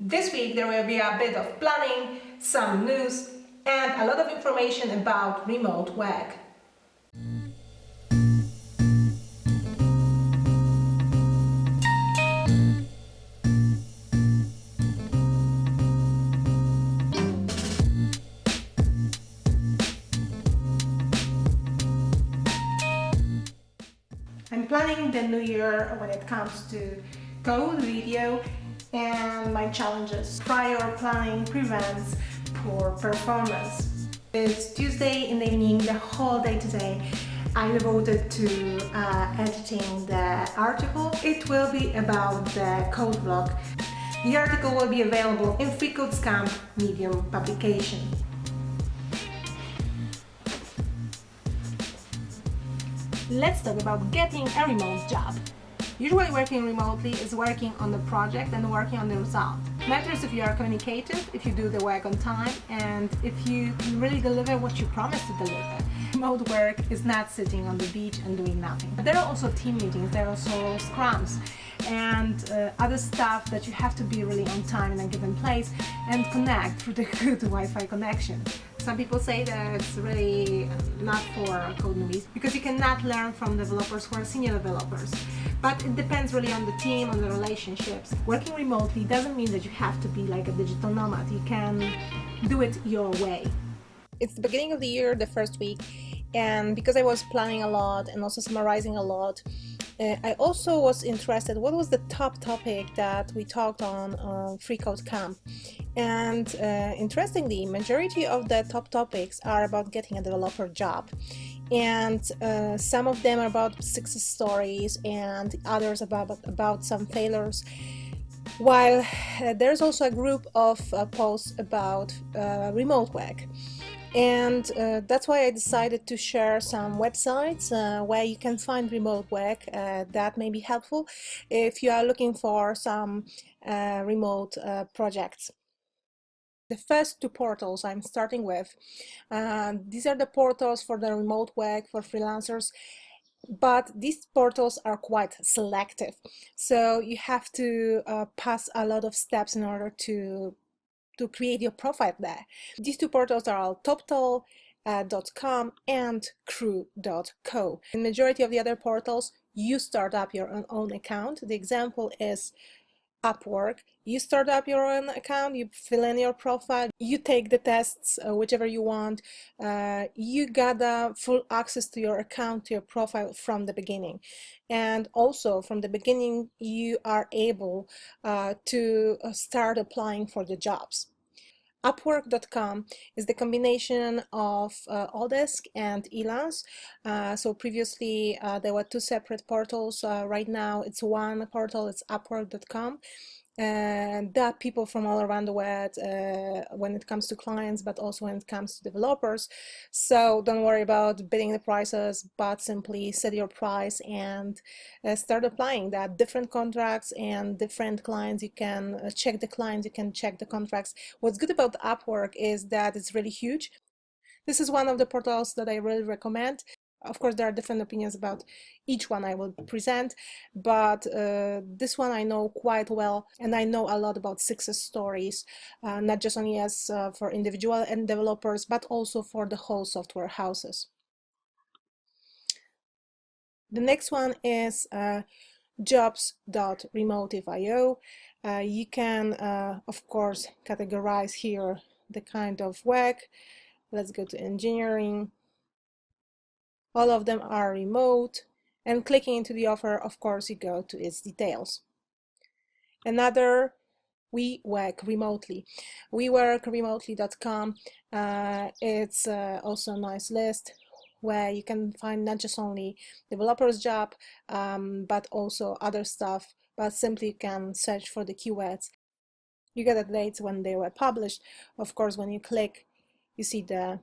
This week there will be a bit of planning, some news, and a lot of information about remote work. I'm planning the new year when it comes to code, video, and my challenges. Prior planning prevents poor performance. It's Tuesday in the evening, the whole day today I devoted to editing the article. It will be about the code blog. The article will be available in freeCodeCamp Medium publication. Let's talk about getting a remote job. Usually working remotely is working on the project and working on the result. Matters if you are communicative, if you do the work on time, and if you can really deliver what you promised to deliver. Remote work is not sitting on the beach and doing nothing. There are also team meetings, there are also scrums and other stuff that you have to be really on time in a given place and connect through the good Wi-Fi connection. Some people say that it's really not for code movies because you cannot learn from developers who are senior developers. But it depends really on the team, on the relationships. Working remotely doesn't mean that you have to be like a digital nomad. You can do it your way. It's the beginning of the year, the first week, and because I was planning a lot and also summarizing a lot, I also was interested what was the top topic that we talked on freeCodeCamp. And interestingly, majority of the top topics are about getting a developer job. And some of them are about success stories and others about some failures. While there's also a group of posts about remote work. And that's why I decided to share some websites where you can find remote work that may be helpful if you are looking for some remote projects. The first two portals I'm starting with, these are the portals for the remote work for freelancers, but these portals are quite selective. So you have to pass a lot of steps in order to create your profile there. These two portals are TopTal.com and Crew.co. In the majority of the other portals, you start up your own account. The example is Upwork. You start up your own account, you fill in your profile, you take the tests, whichever you want. You got full access to your account, to your profile from the beginning. And also from the beginning, you are able to start applying for the jobs. Upwork.com is the combination of Odesk and Elance. So previously there were two separate portals. Right now it's one portal, it's Upwork.com. And there are people from all around the world when it comes to clients, but also when it comes to developers. So don't worry about bidding the prices, but simply set your price and start applying. There are different contracts and different clients. You can check the clients, you can check the contracts. What's good about Upwork is that it's really huge. This is one of the portals that I really recommend. Of course, there are different opinions about each one I will present, but this one I know quite well, and I know a lot about success stories, not just only as for individual and developers, but also for the whole software houses. The next one is jobs.remotive.io. You can, of course, categorize here the kind of work. Let's go to engineering. All of them are remote, and clicking into the offer, of course, you go to its details. Another, we work remotely. WeWorkRemotely.com. It's also a nice list where you can find not just only developer's job, but also other stuff, but simply you can search for the keywords. You get the dates when they were published. Of course, when you click, you see the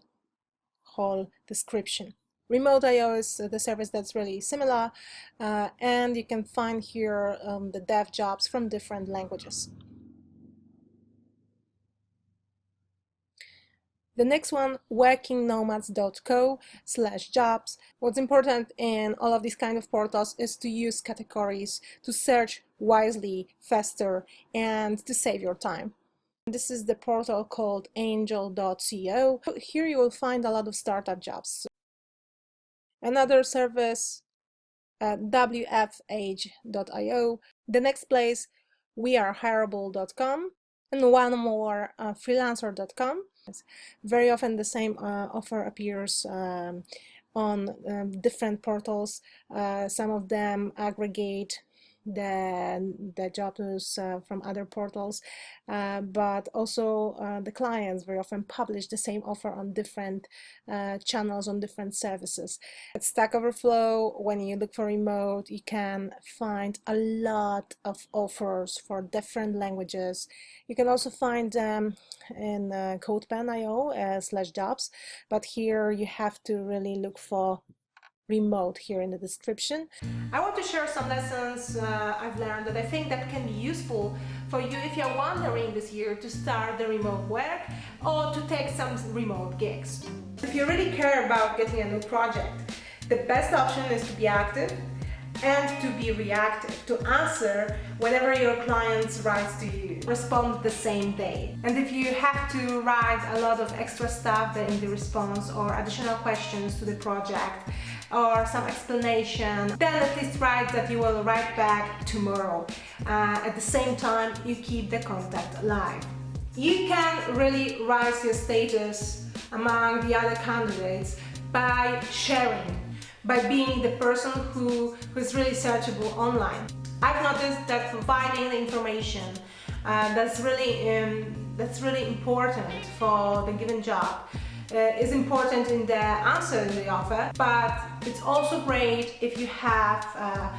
whole description. Remote.io is the service that's really similar, and you can find here the dev jobs from different languages. The next one, workingnomads.co/jobs. What's important in all of these kind of portals is to use categories to search wisely, faster, and to save your time. This is the portal called angel.co. Here you will find a lot of startup jobs. Another service, wfh.io. The next place, wearehireable.com. And one more, freelancer.com. Very often the same offer appears on different portals. Some of them aggregate the jobs from other portals, but also the clients very often publish the same offer on different channels, on different services. At Stack Overflow, when you look for remote, you can find a lot of offers for different languages. You can also find them in codepen.io/jobs, but here you have to really look for remote here in the description. I want to share some lessons I've learned that I think that can be useful for you if you're wondering this year to start the remote work or to take some remote gigs. If you really care about getting a new project, the best option is to be active and to be reactive, to answer whenever your clients write to you. Respond the same day. And if you have to write a lot of extra stuff in the response or additional questions to the project, or some explanation, then at least write that you will write back tomorrow. At the same time, you keep the contact alive. You can really rise your status among the other candidates by sharing, by being the person who is really searchable online. I've noticed that providing the information that's really important for the given job is important in the answer in the offer, but it's also great if you have a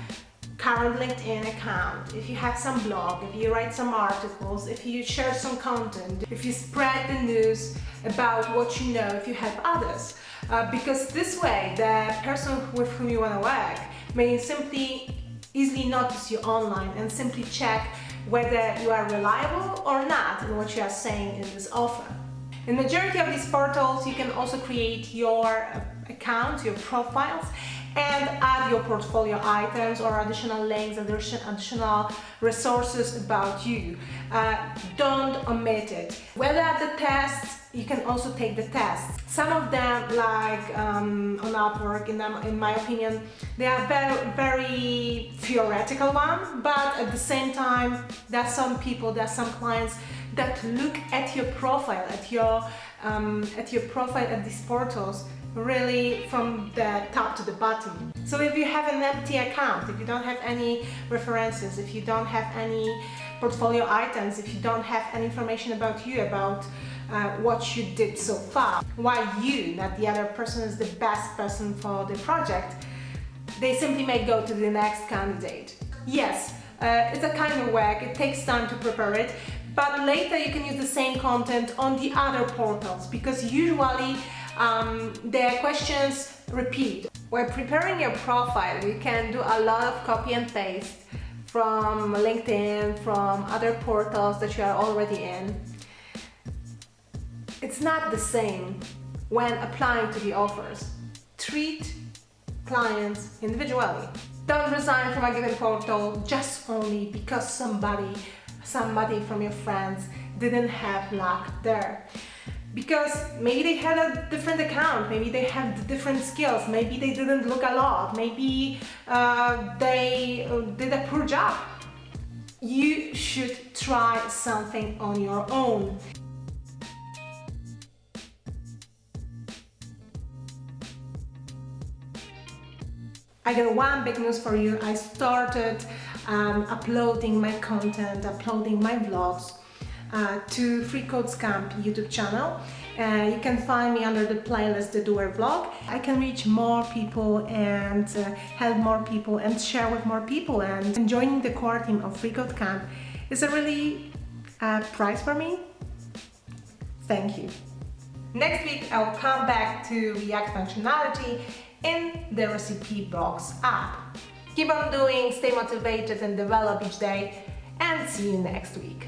current LinkedIn account, if you have some blog, if you write some articles, if you share some content, if you spread the news about what you know, if you help others. Because this way, the person with whom you want to work may simply easily notice you online and simply check whether you are reliable or not in what you are saying in this offer. In the majority of these portals, you can also create your accounts, your profiles, and add your portfolio items or additional links, additional resources about you. Don't omit it. Whether at the tests, you can also take the tests. Some of them, like on Upwork, in my opinion, they are very theoretical one, but at the same time, there are some people, there are some clients that look at your profile, at these portals, really from the top to the bottom. So if you have an empty account, if you don't have any references, if you don't have any portfolio items, if you don't have any information about you, about what you did so far, why you, not the other person, is the best person for the project, they simply may go to the next candidate. Yes, it's a kind of work, it takes time to prepare it, but later you can use the same content on the other portals, because usually the questions repeat. When preparing your profile, you can do a lot of copy and paste from LinkedIn, from other portals that you are already in. It's not the same when applying to the offers. Treat clients individually. Don't resign from a given portal just only because somebody from your friends didn't have luck there. Because maybe they had a different account, maybe they had different skills, maybe they didn't look a lot, maybe they did a poor job. You should try something on your own. I got one big news for you. I started uploading my content, uploading my vlogs to freeCodeCamp YouTube channel. You can find me under the playlist The Doer Vlog. I can reach more people and help more people and share with more people, and joining the core team of freeCodeCamp is a really prize for me. Thank you. Next week I'll come back to React functionality in the recipe box app. Keep on doing, stay motivated and develop each day, and see you next week.